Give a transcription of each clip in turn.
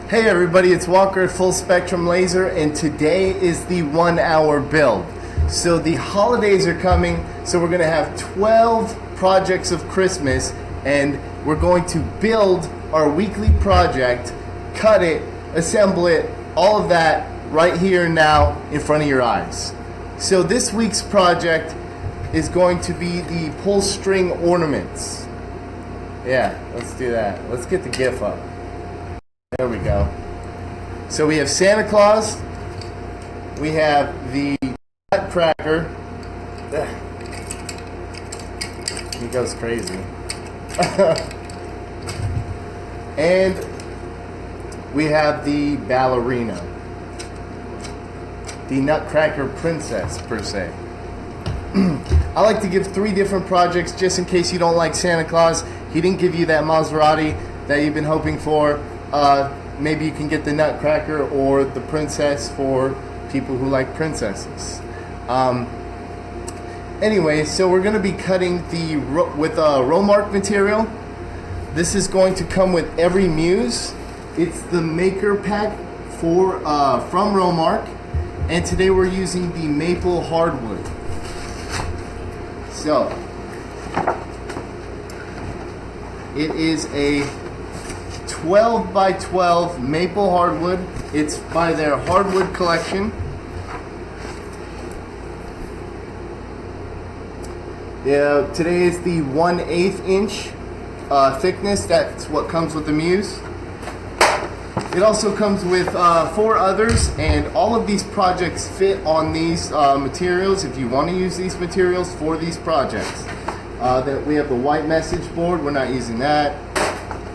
Hey everybody, it's Walker at Full Spectrum Laser, and today is the 1 hour build. So the holidays are coming, so we're going to have 12 projects of Christmas, and we're going to build our weekly project, cut it, assemble it, all of that right here and now in front of your eyes. So this week's project is going to be the pull string ornaments. Yeah, let's do that. Let's get the GIF up. There we go. So we have Santa Claus, we have the Nutcracker. He goes crazy. And we have the ballerina, the Nutcracker princess per se. I like to give 3 different projects just in case you don't like Santa Claus. He didn't give you that Maserati that you've been hoping for. Maybe you can get the Nutcracker or the princess for people who like princesses. Anyway, so we're going to be cutting with Romark material. This is going to come with every muse. It's the maker pack from Romark, and today we're using the maple hardwood. So it is a 12 by 12 maple hardwood. It's by their hardwood collection. Yeah, today is the 1/8 inch thickness. That's what comes with the muse. It also comes with 4 others, and all of these projects fit on these materials if you want to use these materials for these projects. That we have the white message board. We're not using that.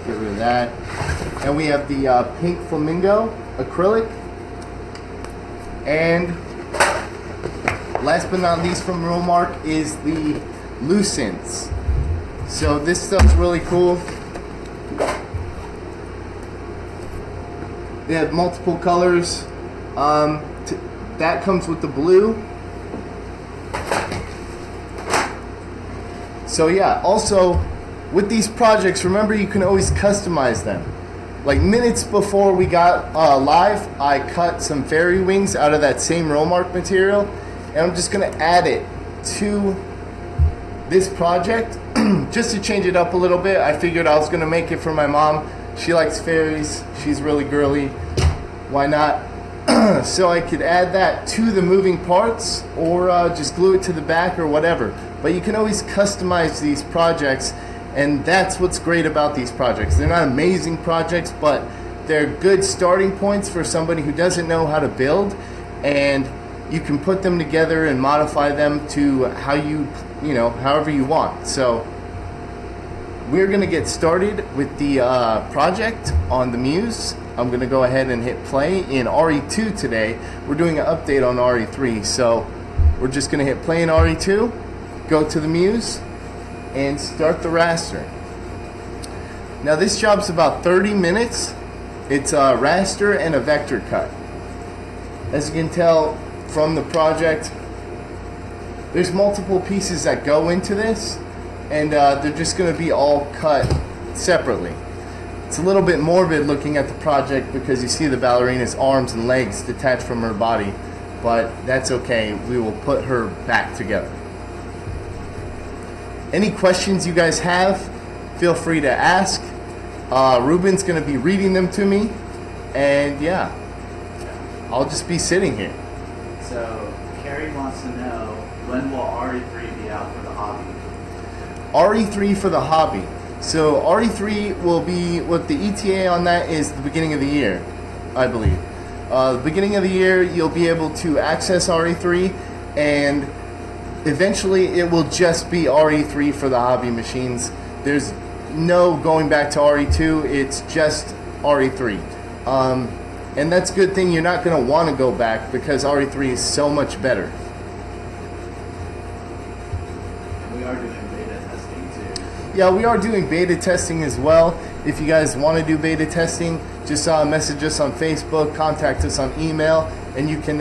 Get rid of that. And we have the pink flamingo acrylic. And last but not least from Romark is the Lucents. So this stuff's really cool. They have multiple colors. That comes with the blue. So yeah, also with these projects, remember you can always customize them. Like minutes before we got live, I cut some fairy wings out of that same Romark material, and I'm just gonna add it to this project just to change it up a little bit. I figured I was gonna make it for my mom. She likes fairies, she's really girly. Why not? So I could add that to the moving parts, or just glue it to the back or whatever. But you can always customize these projects, and that's what's great about these projects. They're not amazing projects, but they're good starting points for somebody who doesn't know how to build, and you can put them together and modify them to how however you want. So we're gonna get started with the project on the Muse. I'm gonna go ahead and hit play in RE2 today. We're doing an update on RE3, so we're just gonna hit play in RE2, go to the Muse, and start the raster. Now this job's about 30 minutes. It's a raster and a vector cut. As you can tell from the project, there's multiple pieces that go into this, and they're just going to be all cut separately. It's a little bit morbid looking at the project because you see the ballerina's arms and legs detached from her body, but that's okay. We will put her back together. Any questions you guys have, feel free to ask. Ruben's going to be reading them to me, and yeah, I'll just be sitting here. So, Carrie wants to know, when will RE3 be out for the hobby? RE3 for the hobby. So RE3 will be, what the ETA on that is the beginning of the year, I believe. The beginning of the year, you'll be able to access RE3, and eventually it will just be RE3 for the hobby machines. There's no going back to RE2, it's just RE3. And that's a good thing. You're not going to want to go back because RE3 is so much better. We are doing beta testing too. Yeah, we are doing beta testing as well. If you guys want to do beta testing, just message us on Facebook, contact us on email, and you can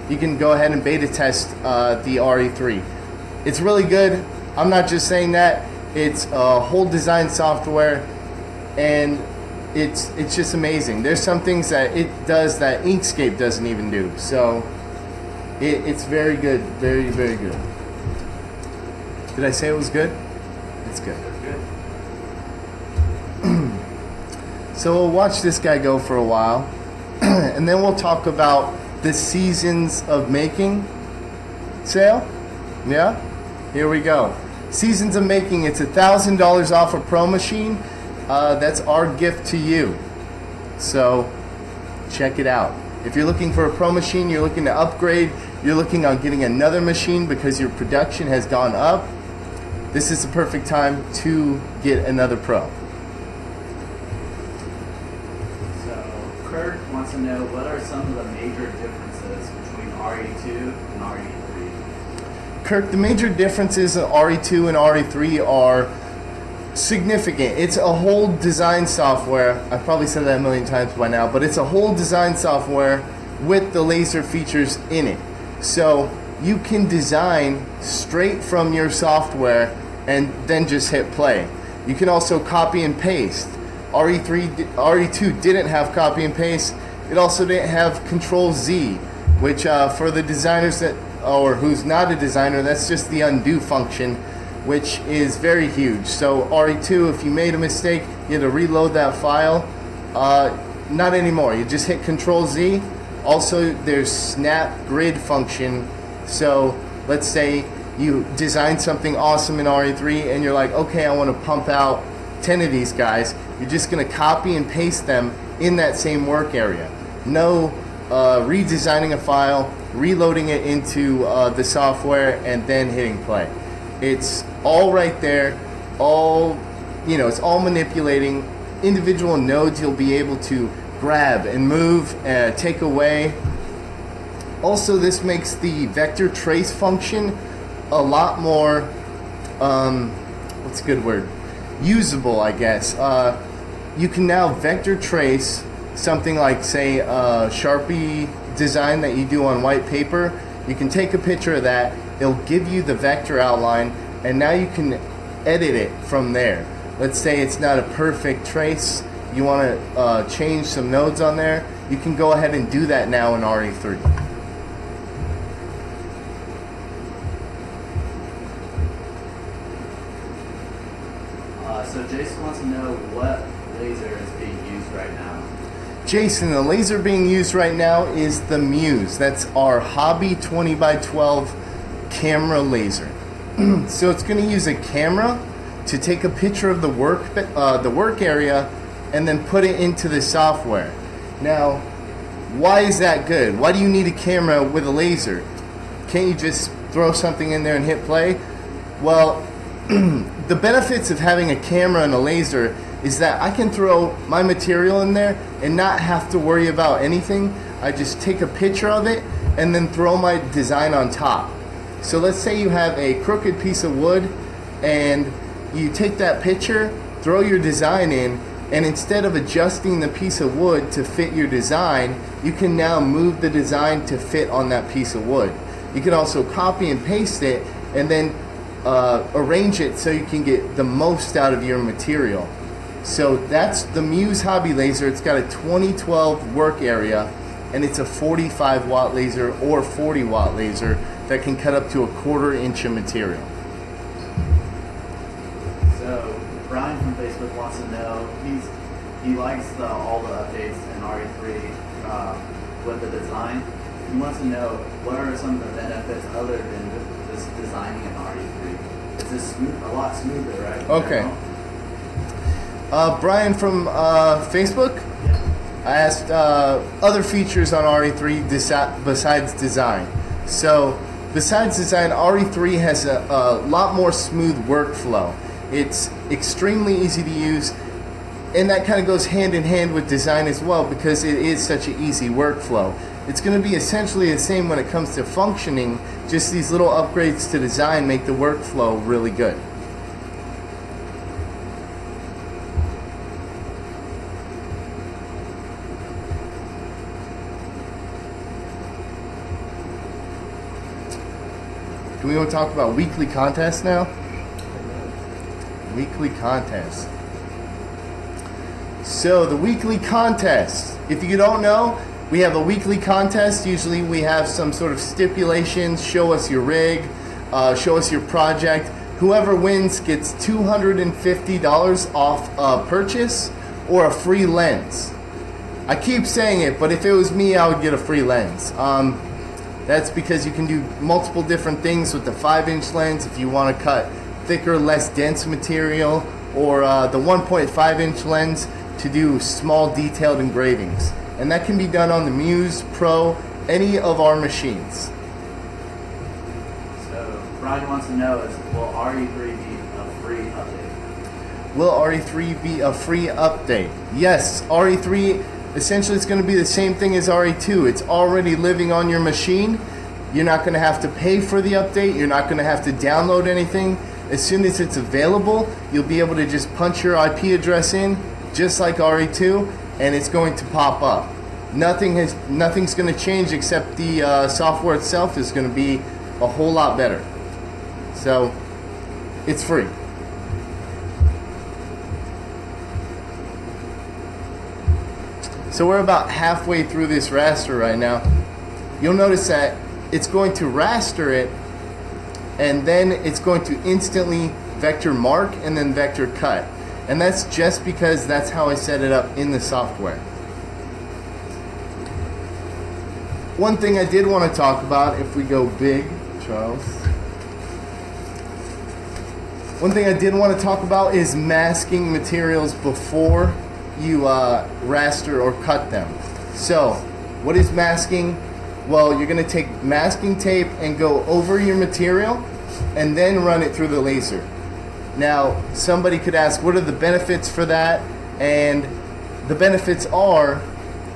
you can go ahead and beta test the RE3. It's really good. I'm not just saying that. It's a whole design software, and it's just amazing. There's some things that it does that Inkscape doesn't even do. So it's very good, very, very good. Did I say it was good? It's good. So we'll watch this guy go for a while, and then we'll talk about the seasons of making sale. Yeah, here we go. Seasons of making. It's $1,000 off a Pro machine. That's our gift to you. So check it out. If you're looking for a Pro machine, you're looking to upgrade, you're looking on getting another machine because your production has gone up, this is the perfect time to get another Pro. So Kurt wants to know, what are some of the major differences between RE2 and RE3? Kirk, the major differences in RE2 and RE3 are significant. It's a whole design software. I've probably said that a million times by now, but it's a whole design software with the laser features in it. So you can design straight from your software and then just hit play. You can also copy and paste. RE2 didn't have copy and paste. It also didn't have Control Z, which for the designers that, or who's not a designer, that's just the undo function, which is very huge. So RE2, if you made a mistake, you had to reload that file. Not anymore. You just hit Control Z. Also, there's snap grid function. So let's say you design something awesome in RE3 and you're like, okay, I want to pump out 10 of these guys. You're just going to copy and paste them in that same work area. No redesigning a file, reloading it into the software, and then hitting play. It's all right there. All, you know, it's all manipulating. Individual nodes you'll be able to grab and move, take away. Also, this makes the vector trace function a lot more, what's a good word? Usable, I guess. You can now vector trace something like, say, a Sharpie design that you do on white paper. You can take a picture of that. It'll give you the vector outline, and now you can edit it from there. Let's say it's not a perfect trace. You want to change some nodes on there. You can go ahead and do that now in RE3. So Jason wants to know what laser is being used right now. Jason, the laser being used right now is the Muse. That's our Hobby 20x12 camera laser. So it's going to use a camera to take a picture of the work area and then put it into the software. Now, why is that good? Why do you need a camera with a laser? Can't you just throw something in there and hit play? Well, the benefits of having a camera and a laser is that I can throw my material in there and not have to worry about anything. I just take a picture of it and then throw my design on top. So let's say you have a crooked piece of wood and you take that picture, throw your design in, and instead of adjusting the piece of wood to fit your design, you can now move the design to fit on that piece of wood. You can also copy and paste it and then arrange it so you can get the most out of your material. So that's the Muse Hobby Laser. It's got a 2012 work area, and it's a 45 watt laser or 40 watt laser that can cut up to 1/4 inch of material. So Brian from Facebook wants to know, he likes all the updates in RE3 with the design. He wants to know, what are some of the benefits other than just designing in RE3? It's just a lot smoother, right? Okay. Brian from Facebook, Yeah. I asked other features on RE3 besides design. So besides design, RE3 has a lot more smooth workflow. It's extremely easy to use, and that kind of goes hand in hand with design as well because it is such an easy workflow. It's going to be essentially the same when it comes to functioning, just these little upgrades to design make the workflow really good. Do we want to talk about weekly contests now? Weekly contests. So the weekly contest. If you don't know, we have a weekly contest. Usually we have some sort of stipulations. Show us your rig, show us your project. Whoever wins gets $250 off a purchase or a free lens. I keep saying it, but if it was me, I would get a free lens. That's because you can do multiple different things with the 5-inch lens if you want to cut thicker, less dense material, or the 1.5-inch lens to do small detailed engravings. And that can be done on the Muse Pro, any of our machines. So Brian wants to know is, will RE3 be a free update? Will RE3 be a free update? Yes, RE3 essentially it's going to be the same thing as RE2. It's already living on your machine. You're not going to have to pay for the update. You're not going to have to download anything. As soon as it's available, you'll be able to just punch your IP address in, just like RE2, and it's going to pop up. Nothing's going to change except the software itself is going to be a whole lot better. So, it's free. So we're about halfway through this raster right now. You'll notice that it's going to raster it, and then it's going to instantly vector mark and then vector cut. And that's just because that's how I set it up in the software. One thing I did want to talk about, if we go big, Charles. One thing I did want to talk about is masking materials before you raster or cut them. So, what is masking? Well, you're going to take masking tape and go over your material and then run it through the laser. Now, somebody could ask, what are the benefits for that? And the benefits are,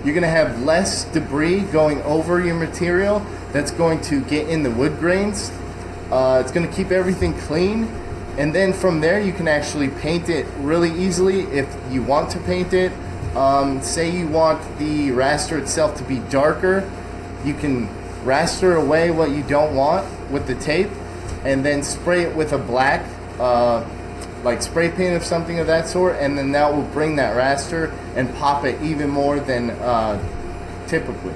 you're going to have less debris going over your material that's going to get in the wood grains. It's going to keep everything clean. And then from there, you can actually paint it really easily if you want to paint it. Say you want the raster itself to be darker, you can raster away what you don't want with the tape and then spray it with a black, like spray paint of something of that sort, and then that will bring that raster and pop it even more than typically.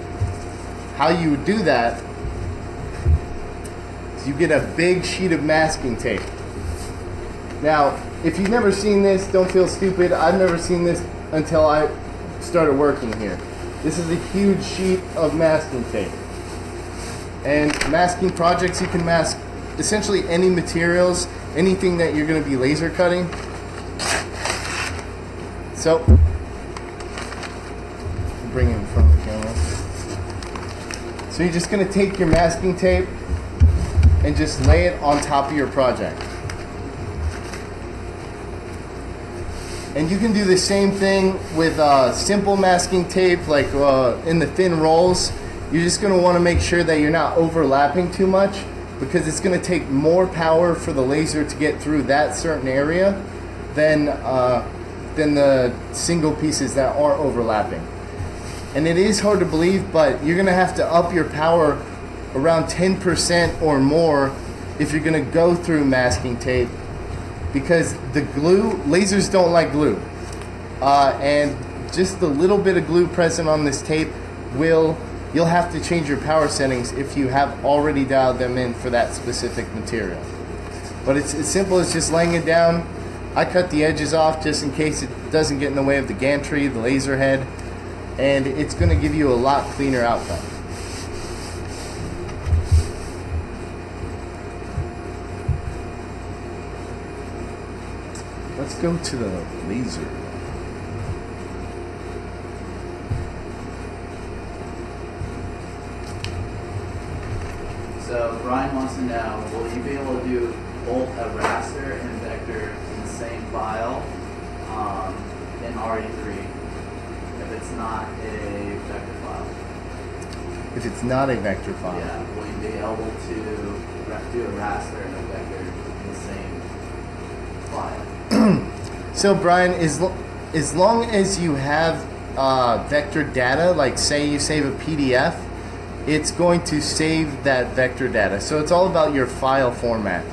How you would do that is you get a big sheet of masking tape. Now, if you've never seen this, don't feel stupid. I've never seen this until I started working here. This is a huge sheet of masking tape. And masking projects, you can mask essentially any materials, anything that you're going to be laser cutting. So, bring it in front of the camera. So you're just going to take your masking tape and just lay it on top of your project. And you can do the same thing with simple masking tape, like in the thin rolls. You're just going to want to make sure that you're not overlapping too much, because it's going to take more power for the laser to get through that certain area than the single pieces that are overlapping. And it is hard to believe, but you're going to have to up your power around 10% or more if you're going to go through masking tape, because the glue, lasers don't like glue. And just the little bit of glue present on this tape you'll have to change your power settings if you have already dialed them in for that specific material. But it's as simple as just laying it down. I cut the edges off just in case it doesn't get in the way of the gantry, the laser head, and it's going to give you a lot cleaner outcome. Let's go to the laser. So Brian wants to know, will you be able to do both a raster and vector in the same file in RE3 if it's not a vector file? If it's not a vector file. Yeah, will you be able to do a raster and a vector in the same file? So Brian, as long as you have vector data, like say you save a PDF, it's going to save that vector data. So it's all about your file format.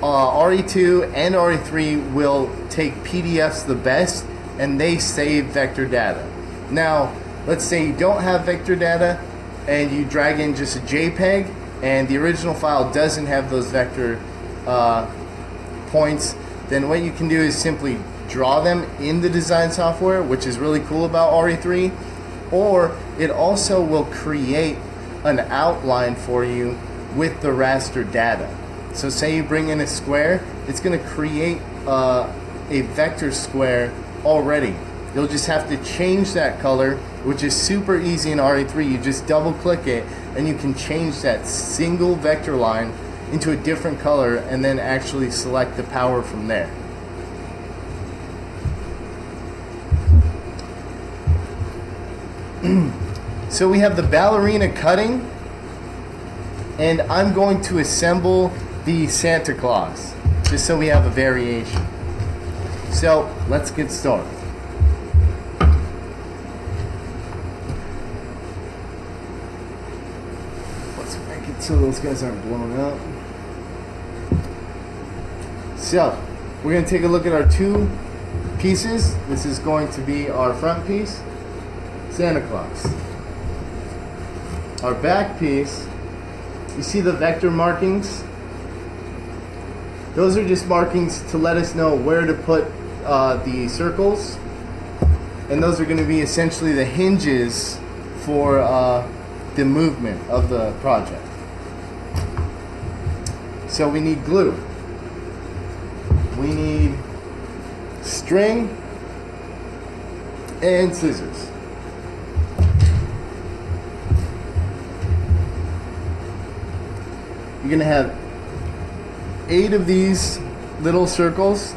RE2 and RE3 will take PDFs the best and they save vector data. Now, let's say you don't have vector data and you drag in just a JPEG and the original file doesn't have those vector points, then what you can do is simply draw them in the design software, which is really cool about RE3, or it also will create an outline for you with the raster data. So say you bring in a square, it's going to create a vector square already. You'll just have to change that color, which is super easy in RE3. You just double click it and you can change that single vector line into a different color and then actually select the power from there. So we have the ballerina cutting, and I'm going to assemble the Santa Claus just so we have a variation. So let's get started. Let's make it so those guys aren't blown up. So we're going to take a look at our two pieces. This is going to be our front piece, Santa Claus. Our back piece, you see the vector markings? Those are just markings to let us know where to put the circles, and those are going to be essentially the hinges for the movement of the project. So we need glue, we need string, and scissors. You're going to have 8 of these little circles.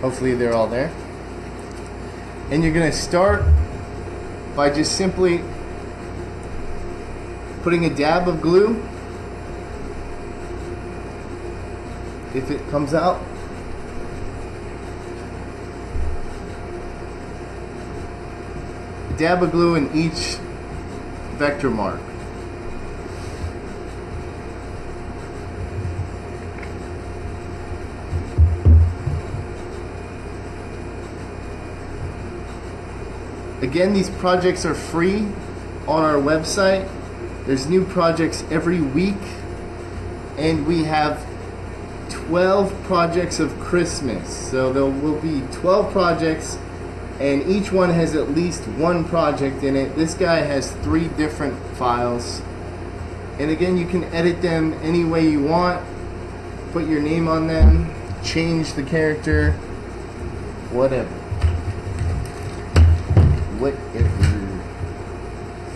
Hopefully they're all there. And you're going to start by just simply putting a dab of glue, if it comes out. A dab of glue in each vector mark. Again, these projects are free on our website. There's new projects every week, and we have 12 projects of Christmas. So there will be 12 projects, and each one has at least one project in it. This guy has 3 different files. And again, you can edit them any way you want, put your name on them, change the character, whatever.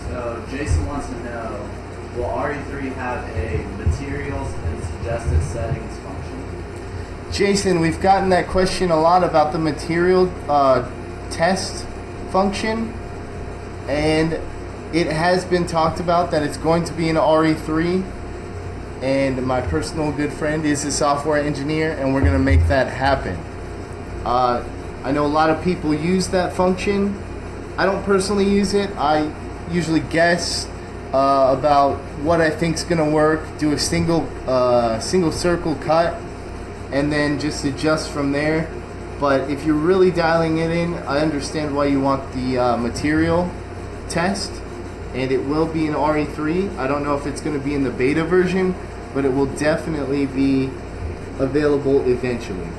So Jason wants to know, will RE3 have a materials and suggested settings function? Jason, we've gotten that question a lot about the material test function, and it has been talked about that it's going to be in RE3, and my personal good friend is a software engineer, and we're going to make that happen. I know a lot of people use that function. I don't personally use it. I usually guess about what I think is going to work, do a single circle cut, and then just adjust from there. But if you're really dialing it in, I understand why you want the material test, and it will be in RE3. I don't know if it's going to be in the beta version, but it will definitely be available eventually.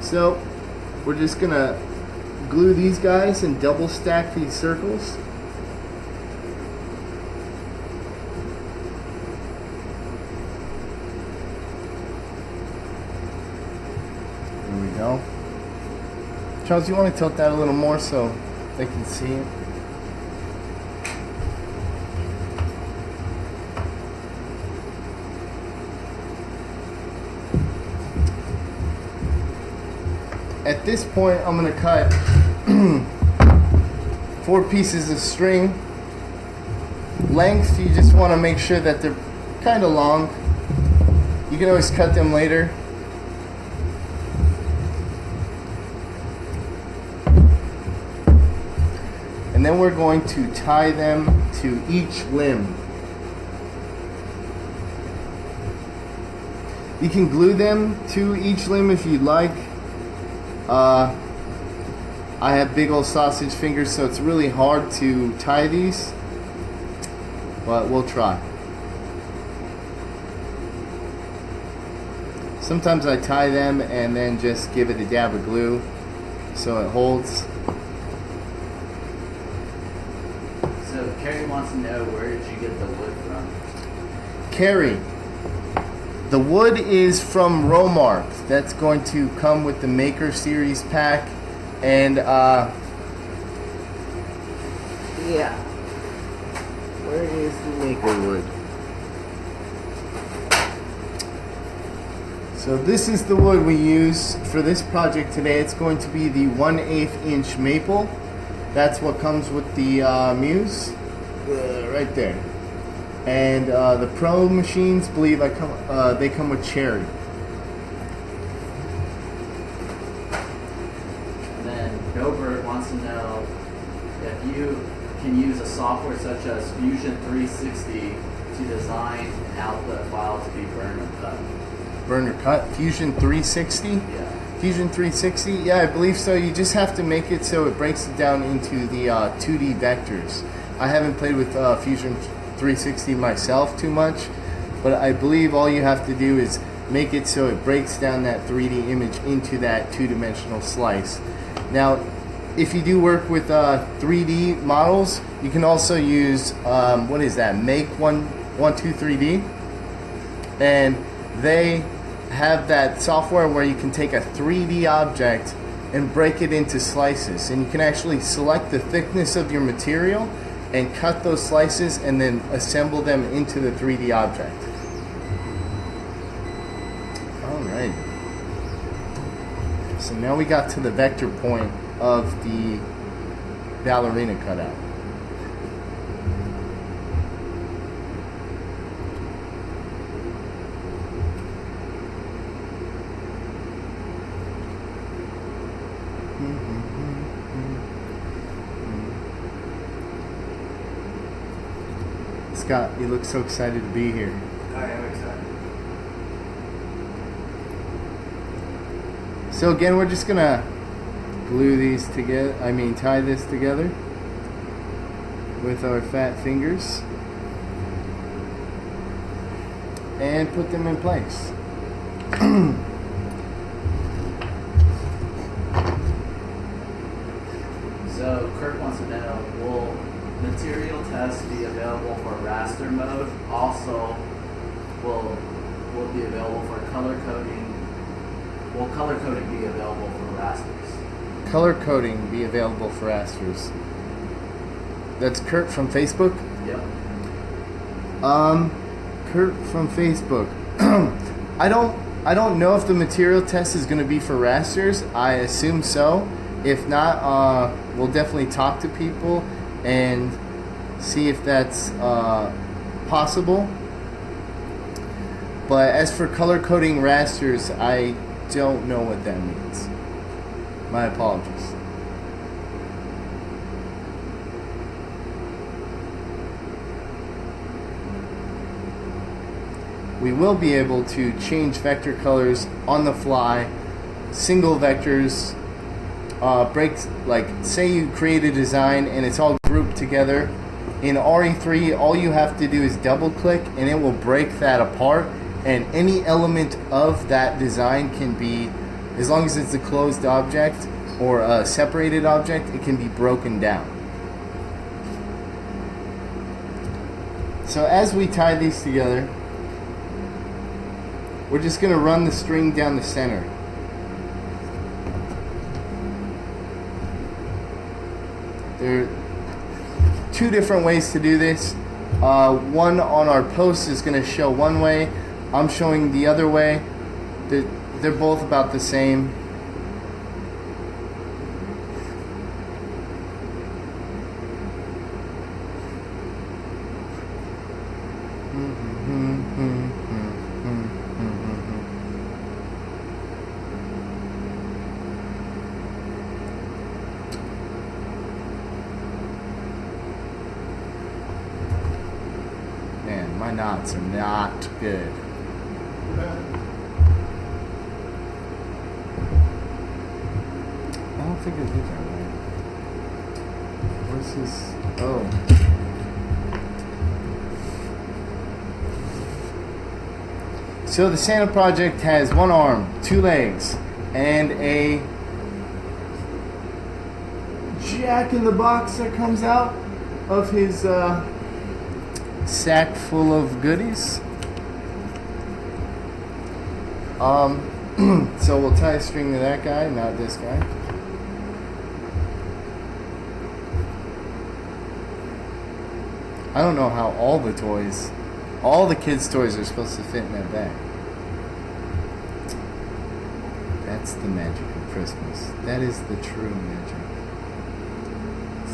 So we're just gonna glue these guys and double stack these circles. There we go. Charles, you want to tilt that a little more so they can see it? At this point, I'm going to cut 4 pieces of string. Length, you just want to make sure that they're kind of long. You can always cut them later. And then we're going to tie them to each limb. You can glue them to each limb if you'd like. I have big old sausage fingers, so it's really hard to tie these, but we'll try. Sometimes I tie them and then just give it a dab of glue so it holds. So Carrie wants to know, where did you get the wood from? Carrie, the wood is from Romark. That's going to come with the Maker Series pack. And yeah, where is the Maker wood? So this is the wood we use for this project today. It's going to be the 1/8 inch maple. That's what comes with the Muse, right there. And the Pro machines, believe they come with cherry. Gilbert wants to know if you can use a software such as Fusion 360 to design an output file to be burned or cut. Burn or cut? Fusion 360? Yeah. Fusion 360? Yeah, I believe so. You just have to make it so it breaks it down into the 2D vectors. I haven't played with Fusion 360 myself too much, but I believe all you have to do is make it so it breaks down that 3D image into that two-dimensional slice. Now, if you do work with 3D models, you can also use, what is that, Make 123D, and they have that software where you can take a 3D object and break it into slices, and you can actually select the thickness of your material and cut those slices and then assemble them into the 3D object. Alright. So now we got to the vector point of the ballerina cutout. Scott, you look so excited to be here. I am excited. So again, we're just gonna glue these together, tie this together with our fat fingers and put them in place. So Kurt wants to know, will material tests be available for raster mode? Also, will be available for color coding? Will color coding be available for rasters? Color coding be available for rasters. That's Kurt from Facebook? Yep. Kurt from Facebook. I don't know if the material test is going to be for rasters. I assume so. If not, we'll definitely talk to people and see if that's possible. But as for color coding rasters, I don't know what that means. My apologies. We will be able to change vector colors on the fly, single vectors, breaks, like say you create a design and it's all grouped together. In RE3, all you have to do is double click and it will break that apart, and any element of that design can be, as long as it's a closed object or a separated object, it can be broken down. So as we tie these together, we're just going to run the string down the center. There are two different ways to do this. One on our post is going to show one way. I'm showing the other way. They're both about the same. Man, my knots are not good. think I did that right. Where's his? Oh. So the Santa project has one arm, two legs, and a jack-in-the-box that comes out of his sack full of goodies. So we'll tie a string to that guy, not this guy. I don't know how all the kids' toys are supposed to fit in that bag. That's the magic of Christmas. That is the true magic.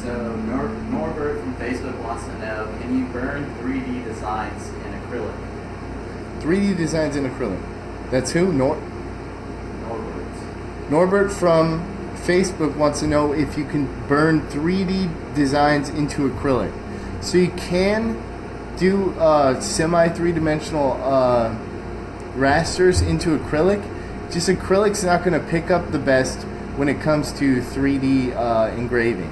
So Norbert from Facebook wants to know, can you burn 3D designs in acrylic? 3D designs in acrylic. That's who? Norbert. Norbert from Facebook wants to know if you can burn 3D designs into acrylic. So you can do semi three-dimensional rasters into acrylic. Just acrylic's not going to pick up the best when it comes to 3D engraving.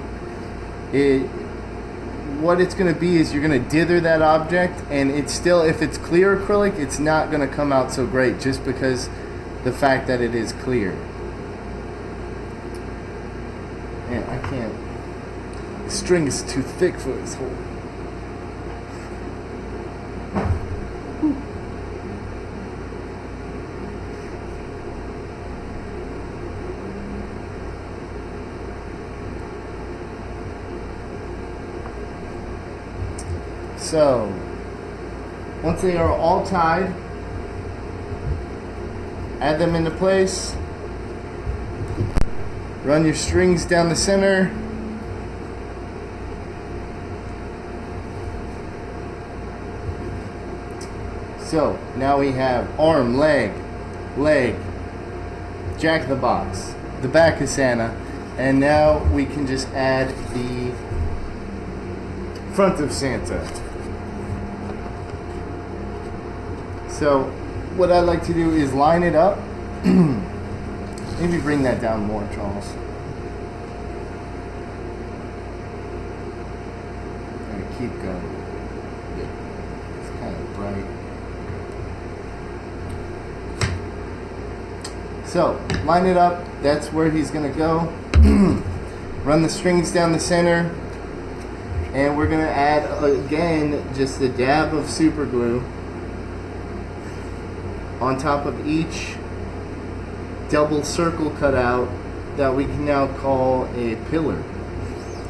What it's going to be is you're going to dither that object, and it's still, if it's clear acrylic, it's not going to come out so great just because the fact that it is clear. Man, I can't. The string is too thick for this hole. So, once they are all tied, add them into place, run your strings down the center, so now we have arm, leg, jack in the box, the back of Santa, and now we can just add the front of Santa. So what I like to do is line it up. Maybe bring that down more, Charles. I'm gonna keep going. It's kind of bright. So line it up. That's where he's gonna go. Run the strings down the center, and we're gonna add again just a dab of super glue on top of each double circle cutout that we can now call a pillar,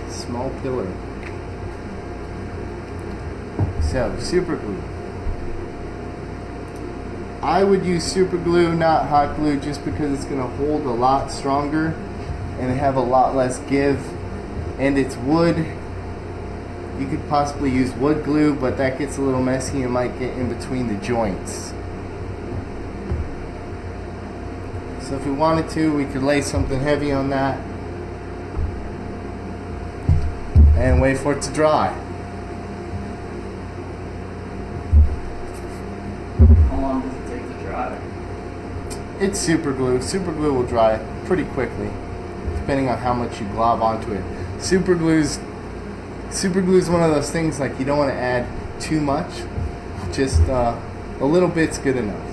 small pillar. So super glue. I would use super glue, not hot glue, just because it's going to hold a lot stronger and have a lot less give, and it's wood. You could possibly use wood glue, but that gets a little messy and might get in between the joints. So if we wanted to, we could lay something heavy on that and wait for it to dry. How long does it take to dry? It's super glue. Super glue will dry pretty quickly, depending on how much you glob onto it. Super glue's one of those things, like, you don't want to add too much. Just a little bit's good enough.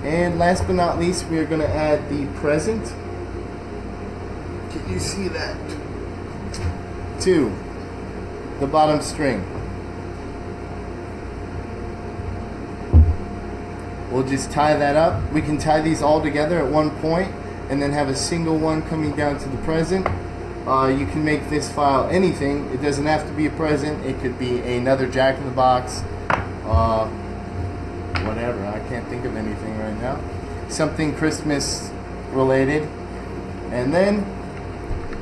And last but not least, we are going to add the present. Can you see that? To the bottom string. We'll just tie that up. We can tie these all together at one point and then have a single one coming down to the present. You can make this file anything. It doesn't have to be a present. It could be another Jack in the Box. Whatever, I can't think of anything right now. Something Christmas related. And then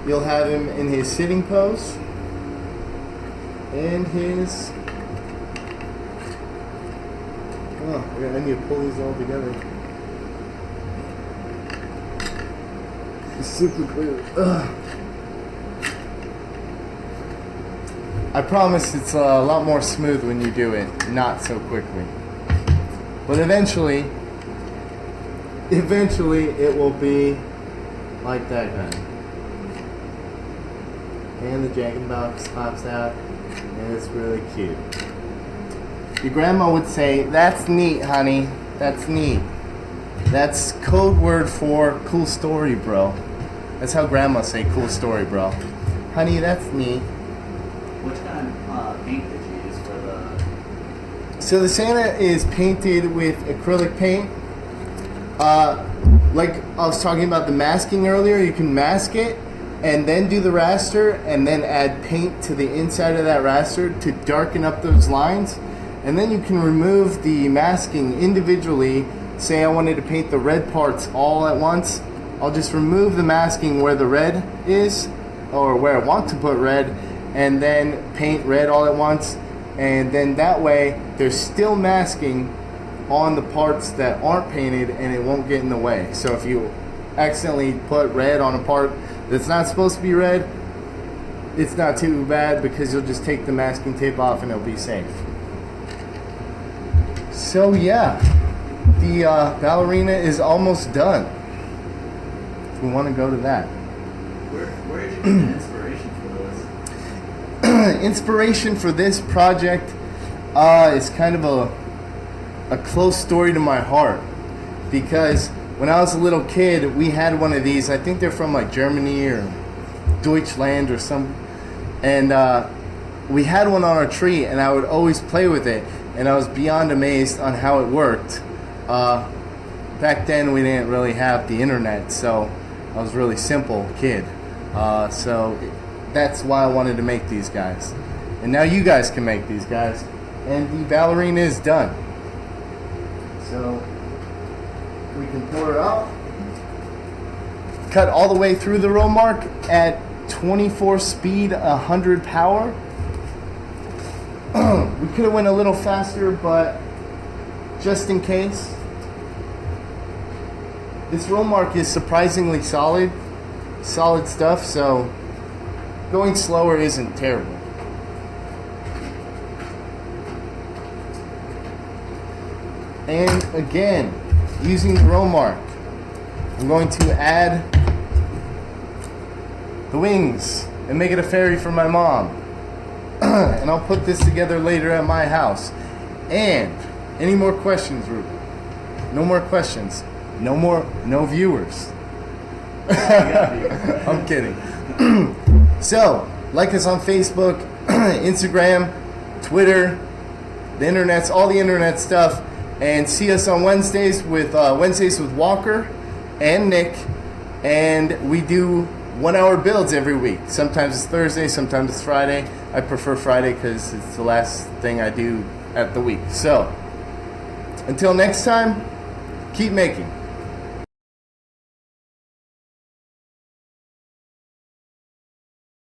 you'll have him in his sitting pose and his... Oh, I need to pull these all together. It's super clear. Ugh. I promise it's a lot more smooth when you do it, not so quickly. But eventually, eventually it will be like that guy. And the Jack in the Box pops out, and it's really cute. Your grandma would say, "That's neat, honey. That's neat." That's code word for cool story, bro. That's how grandma say cool story, bro. Honey, that's neat. Which kind of paint did you use for the... So the Santa is painted with acrylic paint. Like I was talking about the masking earlier, you can mask it and then do the raster and then add paint to the inside of that raster to darken up those lines. And then you can remove the masking individually. Say I wanted to paint the red parts all at once. I'll just remove the masking where the red is, or where I want to put red, and then paint red all at once. And then that way there's still masking on the parts that aren't painted and it won't get in the way. So if you accidentally put red on a part that's not supposed to be red, it's not too bad because you'll just take the masking tape off and it'll be safe. So yeah, the ballerina is almost done. If we want to go to that. Where did you get the inspiration for this? Inspiration for this project is kind of a close story to my heart, because when I was a little kid we had one of these. I think they're from like Germany or Deutschland or some, and we had one on our tree and I would always play with it, and I was beyond amazed on how it worked. Back then we didn't really have the internet, so I was a really simple kid. So that's why I wanted to make these guys. And now you guys can make these guys. And the ballerina is done. So we can pour it up. Cut all the way through the row mark at 24 speed, 100 power. We could have went a little faster, but just in case. This row mark is surprisingly solid stuff, so going slower isn't terrible. And again, using the row mark, I'm going to add the wings and make it a fairy for my mom. And I'll put this together later at my house. And any more questions, Ruben? No more questions. No viewers. I'm kidding. So, like us on Facebook, Instagram, Twitter, the internet's all the internet stuff, and see us on Wednesdays with Walker and Nick, and we do 1 hour builds every week. Sometimes it's Thursday, sometimes it's Friday. I prefer Friday because it's the last thing I do at the week. So, until next time, keep making.